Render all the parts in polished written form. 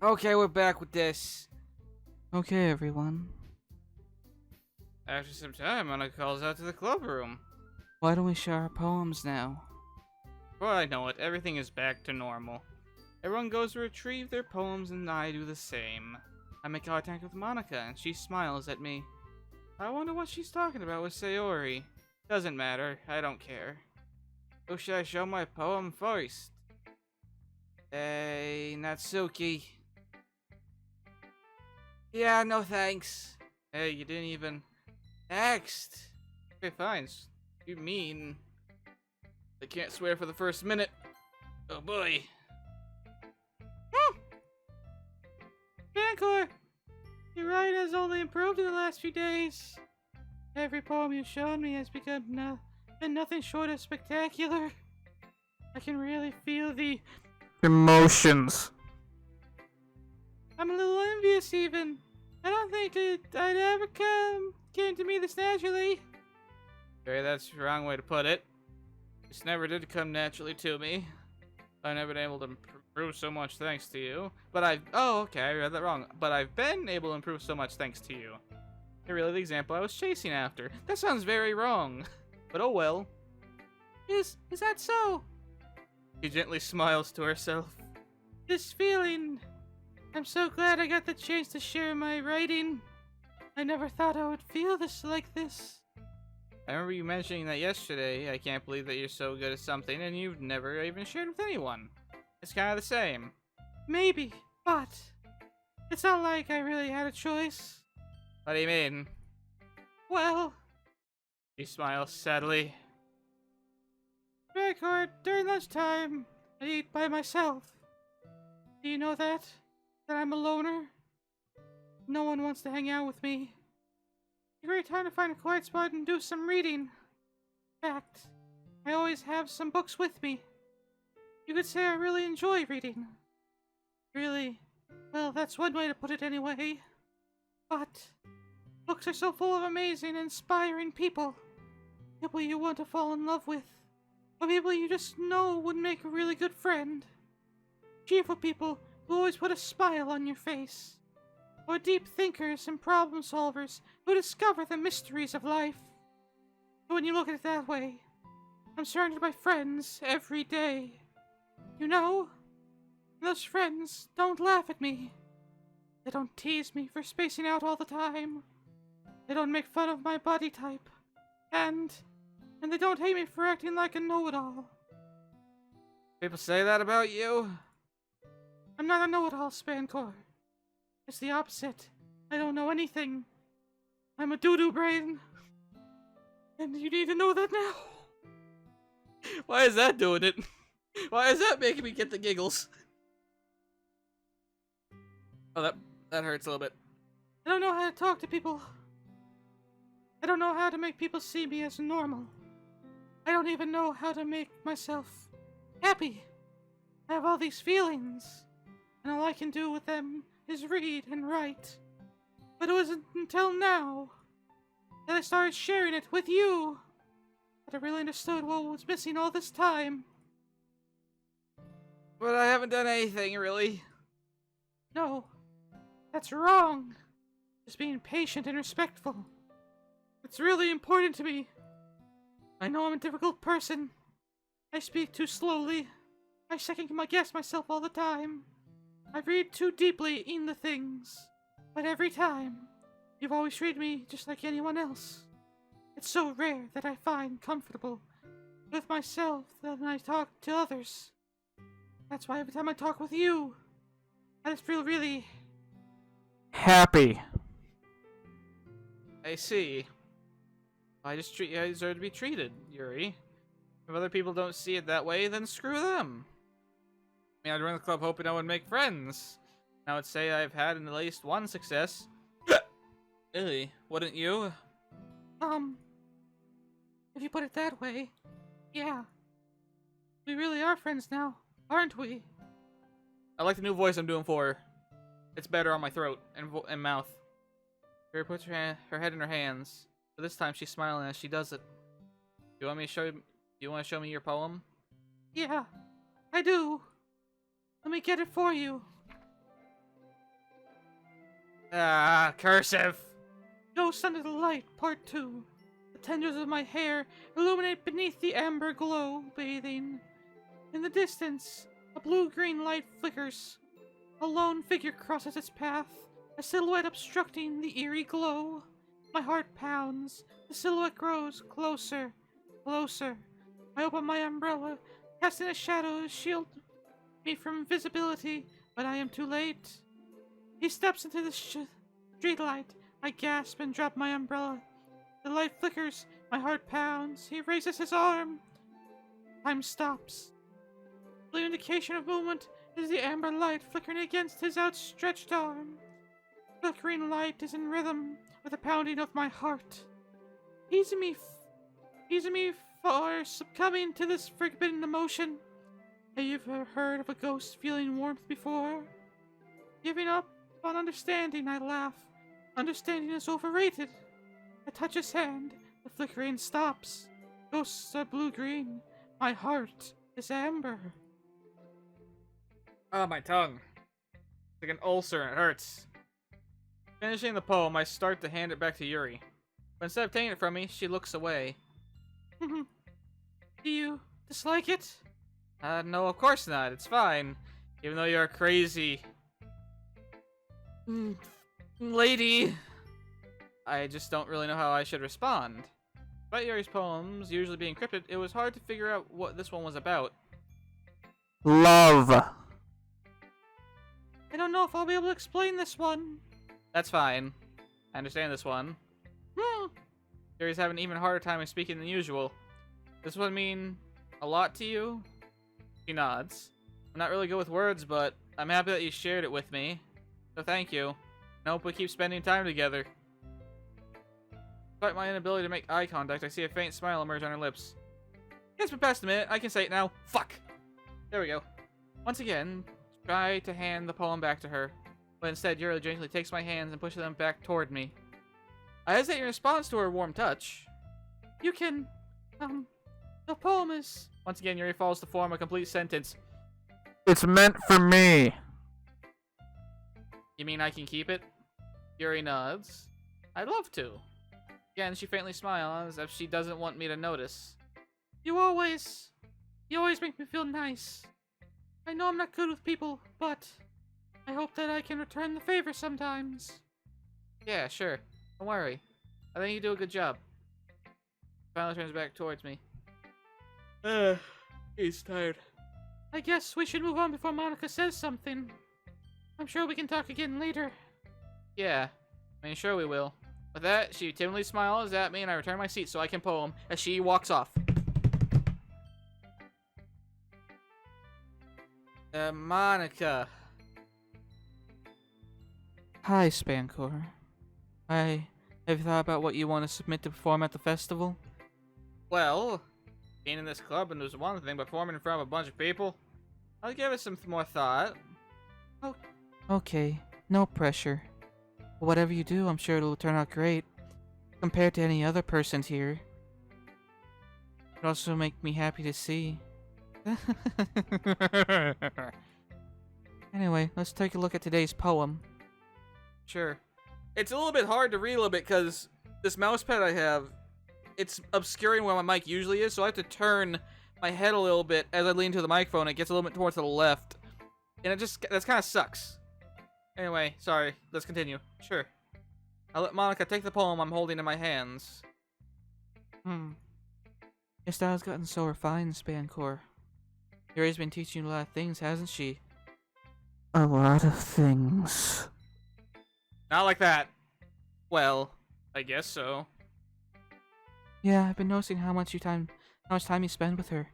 Okay, we're back with this. Okay, everyone. After some time, Anna calls out to the club room. Why don't we share our poems now? Well, I know it. Everything is back to normal. Everyone goes to retrieve their poems, and I do the same. I make eye contact with Monica, and she smiles at me. I wonder what she's talking about with Sayori. Doesn't matter. I don't care. Who should I show my poem first? Hey, Natsuki. Yeah, no thanks. Hey, you didn't even... Next. Okay, fine. You mean... I can't swear for the first minute. Oh boy. Spancore! Your writing has only improved in the last few days. Every poem you've shown me has been nothing short of spectacular. I can really feel the Emotions. I'm a little envious even. I don't think I'd ever came to me this naturally. Okay, that's the wrong way to put it. This never did come naturally to me. I've never been able to improve so much thanks to you. Oh, okay, I read that wrong. But I've been able to improve so much thanks to you. You're really the example I was chasing after. That sounds very wrong. But oh well. Is that so? She gently smiles to herself. This feeling. I'm so glad I got the chance to share my writing. I never thought I would feel like this. I remember you mentioning that yesterday. I can't believe that you're so good at something and you've never even shared with anyone. It's kind of the same. Maybe, but it's not like I really had a choice. What do you mean? Well, she smiles sadly. Record during lunchtime, I eat by myself. Do you know that? That I'm a loner? No one wants to hang out with me. It's a great time to find a quiet spot and do some reading. In fact, I always have some books with me. You could say I really enjoy reading. Really? Well, that's one way to put it anyway. But books are so full of amazing, inspiring people. People you want to fall in love with. Or people you just know would make a really good friend. Cheerful people who always put a smile on your face. Or deep thinkers and problem solvers who discover the mysteries of life. But when you look at it that way, I'm surrounded by friends every day. You know, those friends don't laugh at me. They don't tease me for spacing out all the time. They don't make fun of my body type. And they don't hate me for acting like a know-it-all. People say that about you? I'm not a know-it-all, Spancore. It's the opposite. I don't know anything. I'm a doo-doo brain. And you need to know that now. Why is that doing it? Why is that making me get the giggles? Oh, that hurts a little bit. I don't know how to talk to people. I don't know how to make people see me as normal. I don't even know how to make myself happy. I have all these feelings, and all I can do with them is read and write. But it wasn't until now that I started sharing it with you that I really understood what was missing all this time. But I haven't done anything, really. No, that's wrong. Just being patient and respectful. It's really important to me. I know I'm a difficult person. I speak too slowly. I second-guess myself all the time. I read too deeply into things. But every time, you've always treated me just like anyone else. It's so rare that I find comfortable with myself that I talk to others. That's why every time I talk with you, I just feel really Happy. I see. I just treat you how you deserve to be treated, Yuri. If other people don't see it that way, then screw them. I mean, I'd run the club hoping I would make friends. I would say I've had at least one success. Really? Wouldn't you? If you put it that way, yeah. We really are friends now, aren't we? I like the new voice I'm doing for her. It's better on my throat and mouth. Yuri puts her head in her hands. But this time she's smiling as she does it. Do you want to show me your poem? Yeah, I do. Let me get it for you. Cursive. Ghost Under the Light, Part 2. The tendrils of my hair illuminate beneath the amber glow, bathing. In the distance, a blue-green light flickers. A lone figure crosses its path, a silhouette obstructing the eerie glow. My heart pounds. The silhouette grows closer, closer. I open my umbrella, casting a shadow to shield me from visibility, but I am too late. He steps into the streetlight. I gasp and drop my umbrella. The light flickers. My heart pounds. He raises his arm. Time stops. The indication of movement is the amber light flickering against his outstretched arm. Flickering light is in rhythm with the pounding of my heart. Easy me for succumbing to this forbidden emotion. Have you ever heard of a ghost feeling warmth before? Giving up on understanding, I laugh. Understanding is overrated. I touch his hand. The flickering stops. Ghosts are blue-green. My heart is amber. Ah, my tongue. It's like an ulcer and it hurts. Finishing the poem, I start to hand it back to Yuri. But instead of taking it from me, she looks away. Do you dislike it? No, of course not. It's fine. Even though you're crazy. Lady. I just don't really know how I should respond. Despite Yuri's poems usually being encrypted, it was hard to figure out what this one was about. Love. I don't know if I'll be able to explain this one. That's fine. I understand this one. Yuri's having an even harder time speaking than usual. This would mean a lot to you? She nods. I'm not really good with words, but I'm happy that you shared it with me. So thank you. I hope we keep spending time together. Despite my inability to make eye contact, I see a faint smile emerge on her lips. It's been past a minute. I can say it now. Fuck! There we go. Once again, try to hand the poem back to her. But instead, Yuri gently takes my hands and pushes them back toward me. I hesitate in response to her warm touch. You can, the poem is... Once again, Yuri falls to form a complete sentence. It's meant for me. You mean I can keep it? Yuri nods. I'd love to. Again, she faintly smiles as if she doesn't want me to notice. You always make me feel nice. I know I'm not good with people, but I hope that I can return the favor sometimes. Yeah, sure. Don't worry. I think you do a good job. Finally turns back towards me. He's tired. I guess we should move on before Monica says something. I'm sure we can talk again later. Yeah, I mean, sure we will. With that, she timidly smiles at me and I return my seat so I can poem as she walks off. Monica. Hi, Spancore. Have you thought about what you want to submit to perform at the festival? Well, being in this club and there's one thing, but performing in front of a bunch of people, I'll give it some more thought. Okay, no pressure. But whatever you do, I'm sure it'll turn out great. Compared to any other person here. It'd also make me happy to see. Anyway, let's take a look at today's poem. Sure. It's a little bit hard to read a little bit because this mouse pad I have, it's obscuring where my mic usually is, so I have to turn my head a little bit as I lean to the microphone. It gets a little bit more to the left. And that kind of sucks. Anyway, sorry. Let's continue. Sure. I'll let Monica take the poem I'm holding in my hands. Your style's gotten so refined, Spancore. Yuri's been teaching you a lot of things, hasn't she? A lot of things. Not like that. Well, I guess so. Yeah, I've been noticing how much time you spend with her.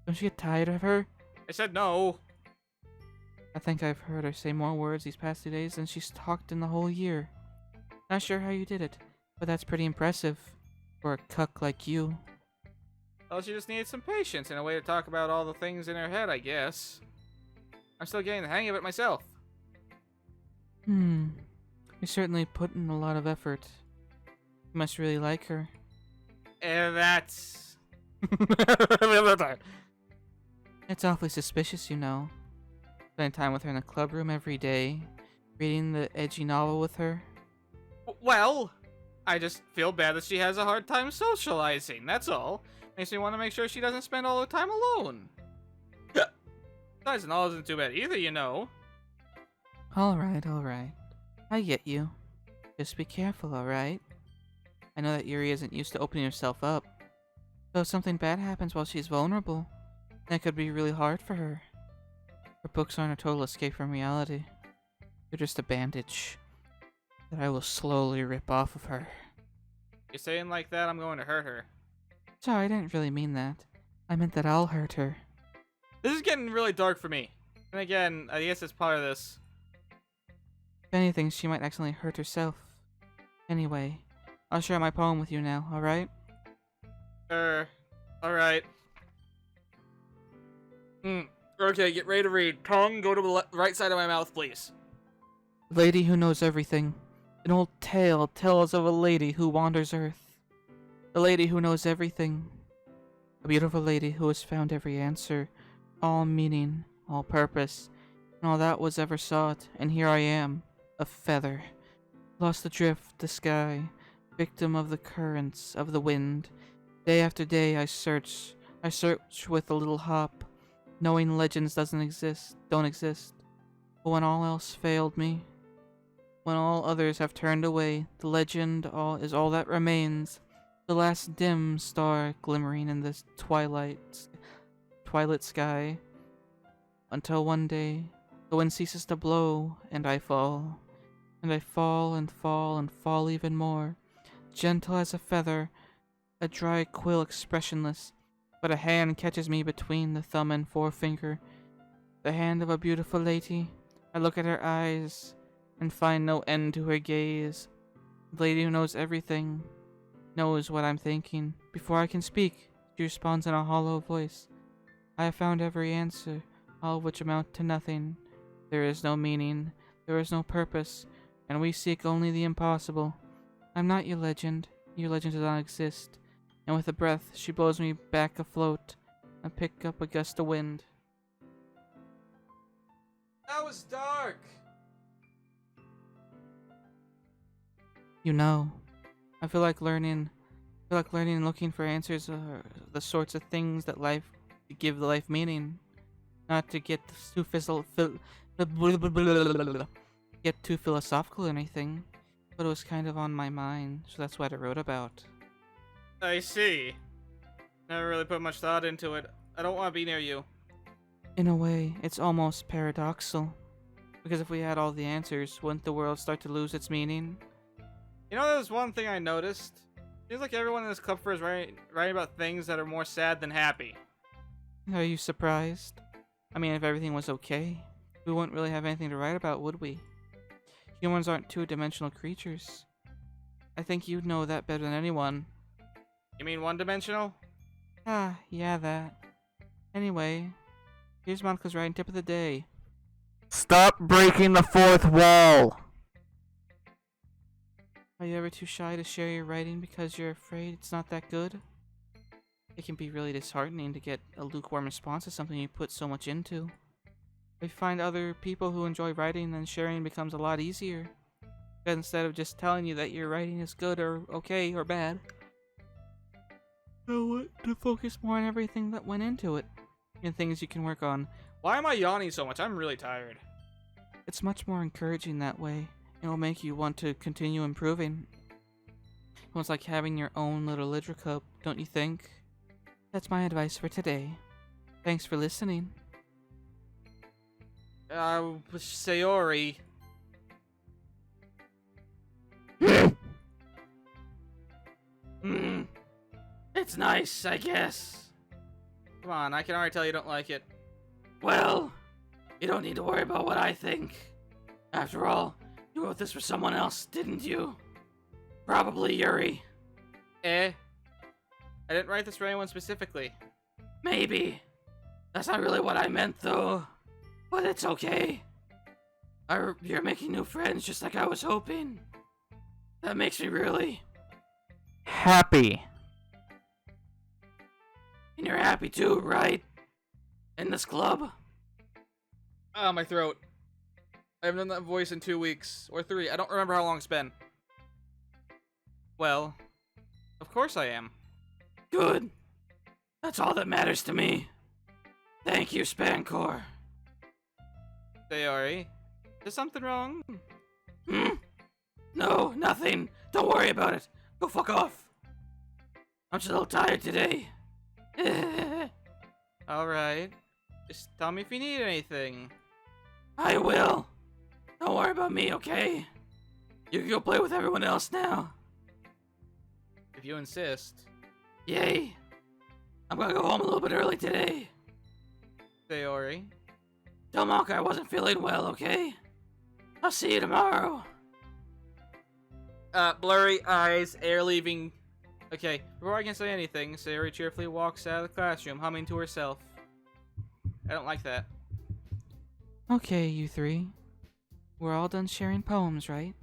Don't you get tired of her? I said no. I think I've heard her say more words these past 2 days than she's talked in the whole year. Not sure how you did it, but that's pretty impressive for a cuck like you. Well, she just needed some patience and a way to talk about all the things in her head, I guess. I'm still getting the hang of it myself. You're certainly putting a lot of effort. You must really like her. And that's... It's awfully suspicious, you know. Spending time with her in the club room every day. reading the edgy novel with her? Well, I just feel bad that she has a hard time socializing, that's all. Makes me want to make sure she doesn't spend all her time alone. Besides, the novel isn't too bad either, you know. Alright, alright. I get you. Just be careful, alright? I know that Yuri isn't used to opening herself up. So if something bad happens while she's vulnerable, that could be really hard for her. Her books aren't a total escape from reality. They're just a bandage that I will slowly rip off of her. You're saying like that, I'm going to hurt her. Sorry, I didn't really mean that. I meant that I'll hurt her. This is getting really dark for me. And again, I guess it's part of this. If anything, she might accidentally hurt herself. Anyway, I'll share my poem with you now, alright? Alright. Okay, get ready to read. Tongue, go to the right side of my mouth, please. The lady who knows everything. An old tale tells of a lady who wanders earth. The lady who knows everything. A beautiful lady who has found every answer, all meaning, all purpose, and all that was ever sought, and here I am, a feather, lost adrift the sky, victim of the currents of the wind. Day after day I search with a little hop, knowing legends don't exist. But when all else failed me, when all others have turned away, the legend is all that remains, the last dim star glimmering in this twilight sky, until one day the wind ceases to blow, and I fall. And I fall and fall and fall even more, gentle as a feather, a dry quill expressionless, but a hand catches me between the thumb and forefinger. The hand of a beautiful lady. I look at her eyes and find no end to her gaze. The lady who knows everything, knows what I'm thinking. Before I can speak, she responds in a hollow voice. I have found every answer, all of which amount to nothing. There is no meaning, there is no purpose, and we seek only the impossible. I'm not your legend does not exist. And with a breath, she blows me back afloat. I pick up a gust of wind. That was dark. You know, I feel like learning and looking for answers are the sorts of things that give life meaning. Not to get too philosophical or anything, but it was kind of on my mind, so that's what I wrote about. I see. Never really put much thought into it. I don't want to be near you. In a way, it's almost paradoxical. Because if we had all the answers, wouldn't the world start to lose its meaning? You know, there's one thing I noticed. Seems like everyone in this club is writing about things that are more sad than happy. Are you surprised? I mean, if everything was okay, we wouldn't really have anything to write about, would we? Humans aren't two-dimensional creatures. I think you'd know that better than anyone. You mean one-dimensional? Ah, yeah, that. Anyway, here's Monica's writing tip of the day. Stop breaking the fourth wall! Are you ever too shy to share your writing because you're afraid it's not that good? It can be really disheartening to get a lukewarm response to something you put so much into. If you find other people who enjoy writing, then sharing becomes a lot easier. But instead of just telling you that your writing is good or okay or bad, know what? To focus more on everything that went into it and things you can work on. Why am I yawning so much? I'm really tired. It's much more encouraging that way. It will make you want to continue improving. It's like having your own little literature cup, don't you think? That's my advice for today. Thanks for listening. Sayori. It's nice, I guess. Come on, I can already tell you don't like it. Well, you don't need to worry about what I think. After all, you wrote this for someone else, didn't you? Probably Yuri. I didn't write this for anyone specifically. Maybe. That's not really what I meant, though. But it's okay. You're making new friends just like I was hoping. That makes me really happy. And you're happy too, right? In this club? Ah, my throat. I haven't done that voice in 2 weeks. Or 3. I don't remember how long it's been. Well, of course I am. Good. That's all that matters to me. Thank you, Spancore. Sayori, is something wrong? No, nothing. Don't worry about it. Go fuck off. I'm just a little tired today. Alright. Just tell me if you need anything. I will. Don't worry about me, okay? You can go play with everyone else now. If you insist. Yay. I'm gonna go home a little bit early today. Sayori. Tell Monka I wasn't feeling well, okay? I'll see you tomorrow. Blurry eyes, air leaving. Okay, before I can say anything, Sayori cheerfully walks out of the classroom, humming to herself. I don't like that. Okay, you three. We're all done sharing poems, right?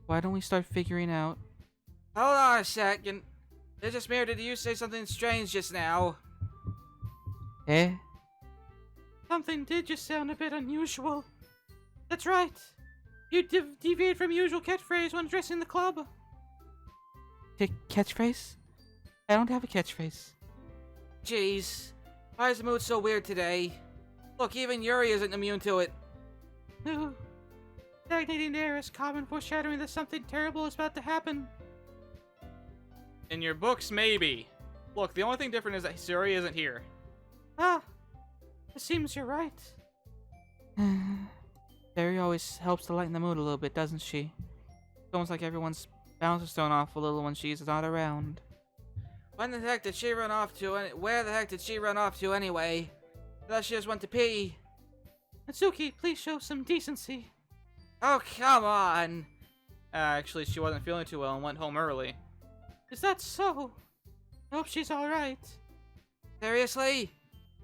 Why don't we start figuring out... Hold on a second. It's just me, or did you say something strange just now? Eh? Something did just sound a bit unusual. That's right. You deviate from your usual catchphrase when addressing the club. Catchphrase? I don't have a catchphrase. Jeez. Why is the mood so weird today? Look, even Yuri isn't immune to it. Ooh. Stagnating air is common foreshadowing that something terrible is about to happen. In your books, maybe. Look, the only thing different is that Sayori isn't here. Ah. It seems you're right. Terry always helps to lighten the mood a little bit, doesn't she? It's almost like everyone's balance is thrown off a little when she's not around. When the heck did she run off to? Where the heck did she run off to anyway? I thought she just went to pee. Natsuki, please show some decency. Oh, come on. Actually, she wasn't feeling too well and went home early. Is that so? I hope she's alright. Seriously?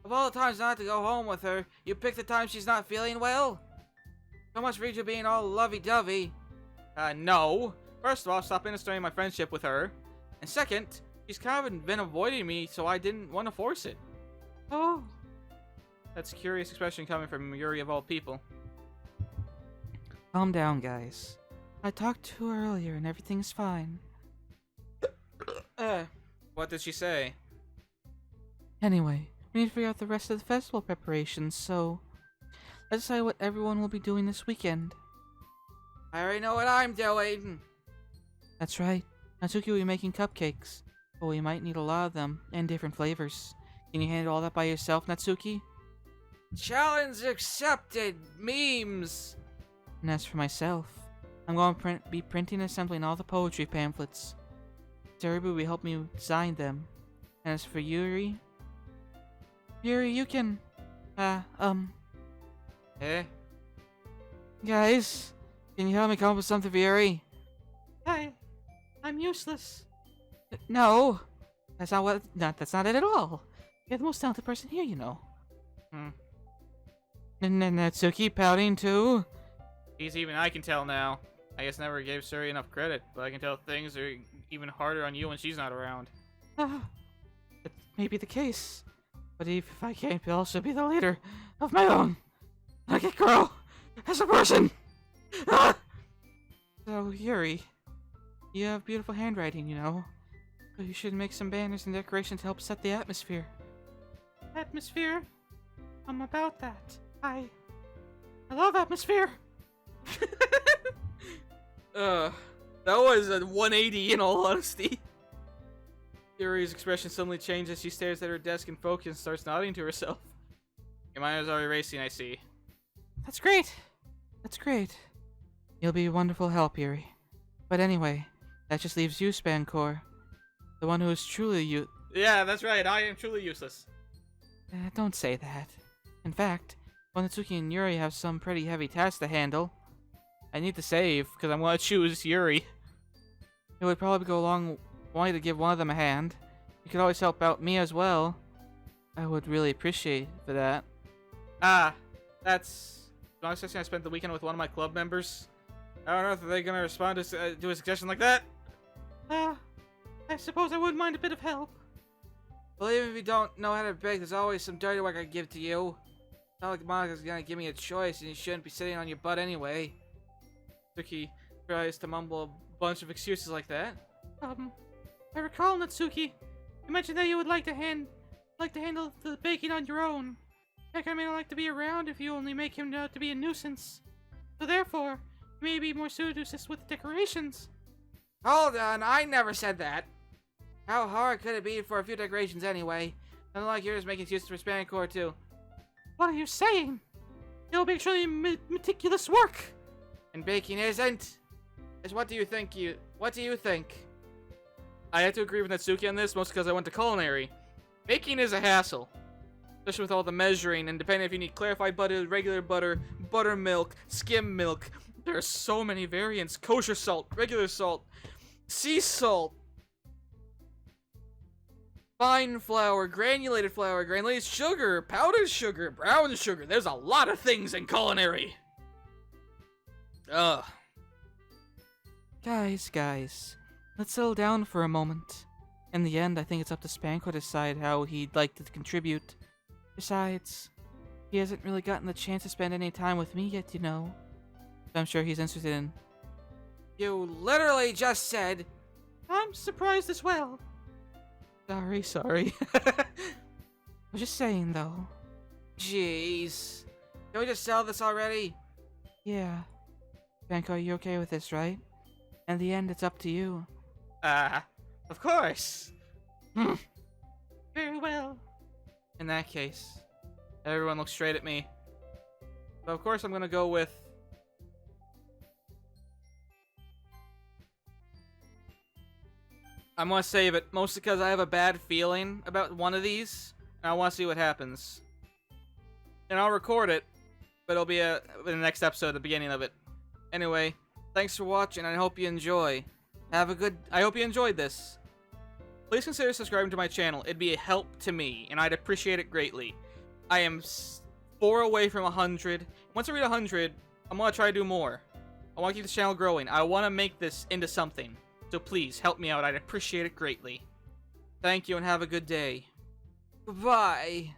Of all the times not to go home with her, you pick the time she's not feeling well? So much for you two being all lovey-dovey. No. First of all, stop illustrating my friendship with her. And second, she's kind of been avoiding me, so I didn't want to force it. Oh. That's a curious expression coming from Yuri of all people. Calm down, guys. I talked to her earlier and everything's fine. What did she say? Anyway, we need to figure out the rest of the festival preparations, so... let's decide what everyone will be doing this weekend. I already know what I'm doing. That's right. Natsuki will be making cupcakes, but we might need a lot of them, and different flavors. Can you handle all that by yourself, Natsuki? Challenge accepted. Memes. And as for myself, I'm going to be printing and assembling all the poetry pamphlets. Terubu will help me design them. And as for Yuri... Yuri, you can... Eh? Guys, can you help me come up with something for Yuri? I'm useless. No! That's not what... that's not it at all. You're the most talented person here, you know. And Natsuki pouting too? Even I can tell now. I guess never gave Suri enough credit, but I can tell things are even harder on you when she's not around. That may be the case. But if I can't also be the leader of my own, I can grow as a person. So, Yuri, you have beautiful handwriting, you know. So you should make some banners and decorations to help set the atmosphere. Atmosphere? I'm about that. I love atmosphere. That was a 180 in all honesty. Yuri's expression suddenly changes as she stares at her desk and focuses and starts nodding to herself. Your mind is already racing, I see. That's great. That's great. You'll be a wonderful help, Yuri. But anyway, that just leaves you, Spancore. The one who is truly Yeah, that's right. I am truly useless. Don't say that. In fact, Natsuki and Yuri have some pretty heavy tasks to handle. I need to save, because I'm going to choose Yuri. It would probably go a long way to give one of them a hand. You could always help out me as well. I would really appreciate for that. That's... I was I spent the weekend with one of my club members. I don't know if they're going to respond to a suggestion like that. I suppose I wouldn't mind a bit of help. Well, even if you don't know how to bake, there's always some dirty work I can give to you. not like Monica's gonna give me a choice, and you shouldn't be sitting on your butt anyway. Suki tries to mumble a bunch of excuses like that. I recall, Natsuki, you mentioned that you would like to handle the baking on your own. Heck, I may not like to be around if you only make him out to be a nuisance. So therefore, he may be more suited to assist with decorations. Hold on, I never said that. How hard could it be for a few decorations anyway? Unlike yours making excuses for Spancore too. What are you saying? It'll be actually meticulous work. And baking isn't. What do you think? I have to agree with Natsuki on this, mostly because I went to culinary. Baking is a hassle. Especially with all the measuring, and depending if you need clarified butter, regular butter, buttermilk, skim milk. There are so many variants. Kosher salt, regular salt, sea salt, fine flour, granulated sugar, powdered sugar, brown sugar. There's a lot of things in culinary. Ugh. Guys, let's settle down for a moment. In the end, I think it's up to Spanko to decide how he'd like to contribute. Besides, he hasn't really gotten the chance to spend any time with me yet, you know. So I'm sure he's interested in. You literally just said. I'm surprised as well. Sorry. I was just saying, though. Jeez. Can we just sell this already? Yeah. Spanko, you okay with this, right? In the end, it's up to you. Of course. Very well. In that case, everyone looks straight at me. So of course I'm gonna go with... I'm gonna save it, mostly because I have a bad feeling about one of these, and I want to see what happens. And I'll record it, but it'll be in the next episode, the beginning of it. Anyway, thanks for watching, and I hope you enjoy. I hope you enjoyed this. Please consider subscribing to my channel. It'd be a help to me, and I'd appreciate it greatly. I am 4 away from 100. Once I reach 100, I'm gonna try to do more. I want to keep this channel growing. I want to make this into something. So please, help me out. I'd appreciate it greatly. Thank you, and have a good day. Goodbye.